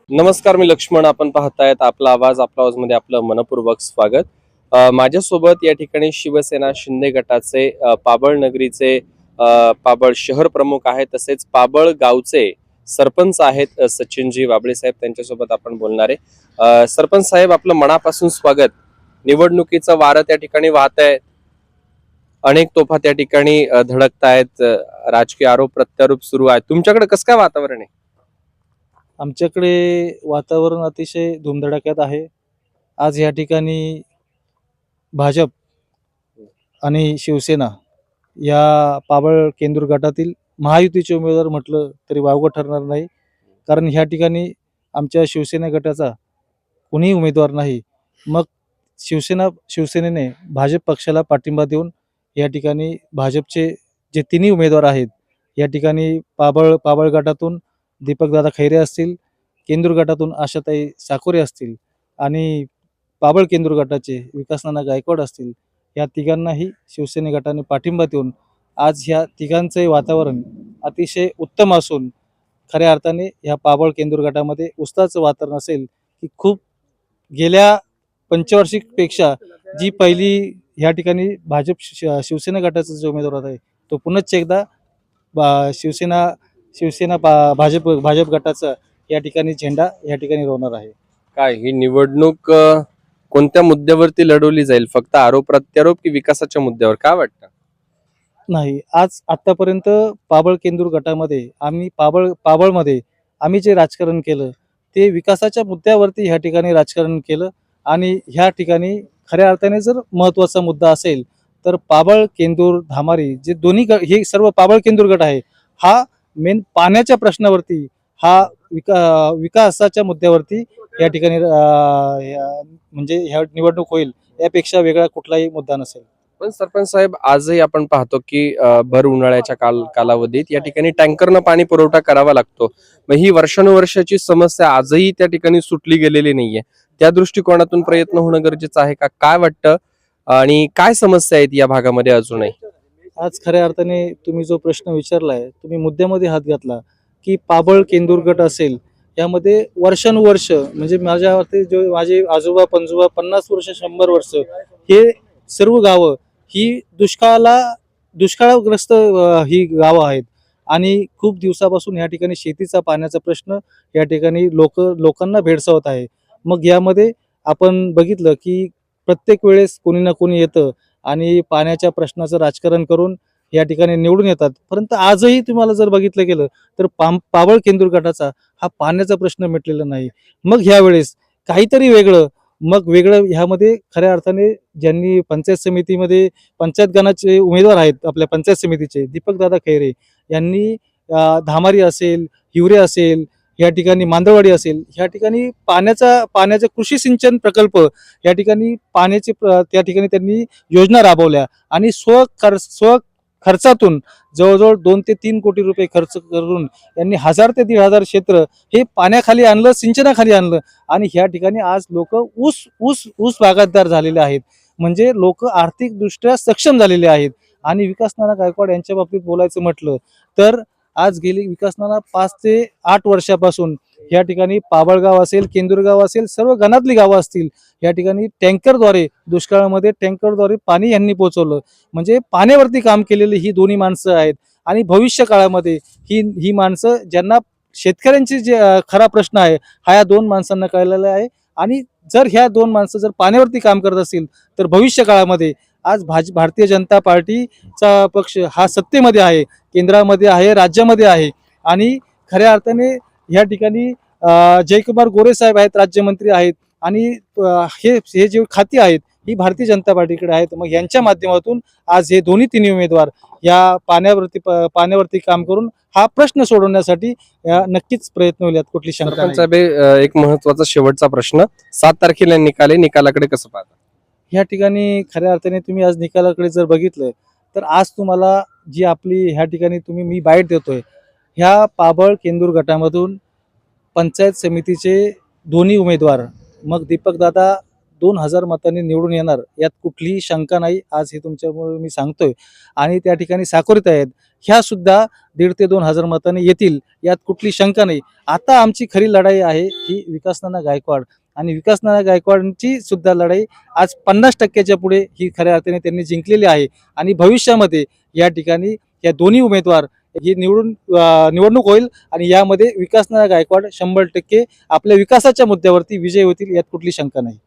नमस्कार, मी लक्ष्मण. आपण पाहतायत आपला आवाज मध्ये आपलं मनपूर्वक स्वागत. माझ्यासोबत या ठिकाणी शिवसेना शिंदे गटाचे पाबळ नगरीचे पाबळ शहर प्रमुख आहेत, तसेच पाबळ गावचे सरपंच आहेत सचिनजी वाबळे साहेब. त्यांच्यासोबत आपण बोलणार आहे. सरपंच साहेब, आपलं मनापासून स्वागत. निवडणुकीचं वारं त्या ठिकाणी वाहत आहे, अनेक तोफा त्या ठिकाणी धडकतायत, राजकीय आरोप प्रत्यारोप सुरू आहे. तुमच्याकडे कसं काय वातावरण आहे? आमच्याकडे वातावरण अतिशय धुमधडाक्यात आहे. आज या ठिकाणी भाजप आणि शिवसेना या पाबळ केंदूर गटातील महायुतीचे उमेदवार म्हटलं तरी वावगं ठरणार नाही. कारण ह्या ठिकाणी आमच्या शिवसेना गटाचा कोणीही उमेदवार नाही. मग शिवसेनेने भाजप पक्षाला पाठिंबा देऊन या ठिकाणी भाजपचे जे तिन्ही उमेदवार आहेत, या ठिकाणी पाबळ गटातून दीपकदादा खैरे असतील, केंदूर गटातून आशाताई साकोरे असतील आणि पाबळ केंदूर गटाचे विकासनाना गायकवाड असतील, या तिघांनाही शिवसेने गटाने पाठिंबा देऊन आज ह्या तिघांचंही वातावरण अतिशय उत्तम असून खऱ्या अर्थाने ह्या पाबळ केंदूर गटामध्ये उत्साहाचं वातावरण असेल की खूप गेल्या पंचवार्षिकपेक्षा जी पहिली ह्या ठिकाणी शिवसेना गटाचा जो उमेदवार आहे तो पुनश्च एकदा शिवसेना शिवसेना भाजप गटाचा या ठिकाणी झेंडा या ठिकाणी रोवणार आहे. काय ही निवडणूक कोणत्या मुद्द्यावरती लढवली जाईल? फक्त आरोप प्रत्यारोप की विकासाच्या मुद्द्यावर? काय वाटतं? नाही, आज आतापर्यंत पाबळ केंदूर गटामध्ये पाबळमध्ये आम्ही जे राजकारण केलं ते विकासाच्या मुद्द्यावरती ह्या ठिकाणी राजकारण केलं. आणि ह्या ठिकाणी खऱ्या अर्थाने जर महत्त्वाचा मुद्दा असेल तर पाबळ केंदूर धामारी जे दोन्ही हे सर्व पाबळ केंदूर गट आहे, हा मेन पाण्याच्या प्रश्नावरती, हा विकासाच्या मुद्द्यावरती या ठिकाणी म्हणजे ह्या निवडणूक होईल, यापेक्षा वेगळा कुठलाही मुद्दा नसेल. पण सरपंच साहेब, आजही आपण पाहतो की भर उन्हाळ्याच्या कालावधीत या ठिकाणी टँकरनं पाणी पुरवठा करावा लागतो. मग ही वर्षानुवर्षाची समस्या आजही त्या ठिकाणी सुटली गेलेली नाहीये. त्या दृष्टिकोनातून प्रयत्न होणं गरजेचं आहे का? काय वाटतं? आणि काय समस्या आहेत या भागामध्ये अजूनही? आज खऱ्या अर्थाने तुम्ही जो प्रश्न विचारलाय, तुम्ही मुद्द्यामध्ये हात घातला की पाबळ केंदूर गट असेल, यामध्ये वर्षानुवर्ष म्हणजे माझे आजोबा पणजोबा 50 वर्ष 100 वर्ष हे सर्व गावं ही दुष्काळग्रस्त ही गावं आहेत. आणि खूप दिवसापासून या ठिकाणी शेतीचा पाण्याचा प्रश्न या ठिकाणी लोकांना भेडसावत आहे. मग यामध्ये आपण बघितलं की प्रत्येक वेळेस कोणी ना कोणी येतं आणि पाण्याच्या प्रश्नाचं राजकारण करून या ठिकाणी निवडून येतात. परंतु आजही तुम्हाला जर बघितलं गेलं तर पाबळ केंदूर गटाचा हा पाण्याचा प्रश्न मिटलेला नाही. मग ह्यावेळेस काहीतरी वेगळं ह्यामध्ये खऱ्या अर्थाने ज्यांनी पंचायत गणाचे उमेदवार आहेत आपल्या पंचायत समितीचे दीपकदादा खैरे यांनी धामारी असेल, हिवरे असेल, या ठिकाणी मांदळवाडी असेल, ह्या ठिकाणी पाण्याचा कृषी सिंचन प्रकल्प या ठिकाणी त्या ठिकाणी त्यांनी योजना राबवल्या आणि स्व खर्चातून जवळजवळ 2 ते 3 कोटी रुपये खर्च करून यांनी 1000 ते 1500 क्षेत्र हे पाण्याखाली आणलं, सिंचनाखाली आणलं. आणि ह्या ठिकाणी आज लोक ऊस ऊस ऊस बागायतदार झालेले आहेत. म्हणजे लोक आर्थिकदृष्ट्या सक्षम झालेले आहेत. आणि विकास नाना गायकवाड यांच्या बाबतीत बोलायचं म्हटलं तर आज गेली विकास नाना 5 ते 8 वर्षापासून या ठिकाणी पाबळगाव असेल, केंदूरगाव असेल, सर्व गणातली गावं असतील, या ठिकाणी दुष्काळामध्ये टँकरद्वारे पाणी यांनी पोहोचवलं. म्हणजे पाण्यावरती काम केलेली ही दोन्ही माणसं आहेत. आणि भविष्य काळामध्ये ही माणसं ज्यांना शेतकऱ्यांची जे खरा प्रश्न आहे हा या दोन माणसांना कळलेला आहे. आणि जर ह्या दोन माणसं जर पाण्यावरती काम करत असतील तर भविष्य काळामध्ये आज भारतीय जनता पार्टीचा पक्ष हा सत्तेमध्ये आहे, केंद्रामध्ये आहे, राज्यामध्ये आहे. आणि खऱ्या अर्थाने या ठिकाणी जयकुमार गोरे साहेब आहेत, राज्यमंत्री आहेत. आणि हे जे खाती आहेत ही भारतीय जनता पार्टीकडे आहेत. मग यांच्या माध्यमातून आज हे तिन्ही उमेदवार या पाण्यावरती काम करून हा प्रश्न सोडवण्यासाठी नक्कीच प्रयत्न होईल, यात कुठली शंका सरपंच नाही. साहेब, एक महत्वाचा शेवटचा प्रश्न. 7 तारखेला निकालाकडे कसं पाहता? ह्या ठिकाणी खऱ्या अर्थाने तुम्ही आज निकालाकडे जर बघितलं तर आज तुम्हाला जी आपली ह्या ठिकाणी मी बाईट देतोय, ह्या पाबळ केंदूर गटामधून पंचायत समितीचे दोन्ही उमेदवार मग दीपकदादा 2000 मतांनी निवडून येणार, यात कुठलीही शंका नाही. आज हे तुमच्यामुळे मी सांगतोय. आणि त्या ठिकाणी साकोरीत आहेत, ह्या सुद्धा 1,500 ते 2,000 मतांनी येतील, यात कुठली शंका नाही. आता आमची खरी लढाई आहे ही विकासनाना गायकवाड, आणि विकासनाना गायकवाडची सुद्धा लढाई आज 50% पुढे ही खऱ्या अर्थाने त्यांनी जिंकलेली आहे. आणि भविष्यामध्ये या ठिकाणी या दोन्ही उमेदवार ही निवडणूक होईल आणि यामध्ये विकासनाना गायकवाड 100% आपल्या विकासाच्या मुद्द्यावरती विजय होतील, यात कुठली शंका नाही.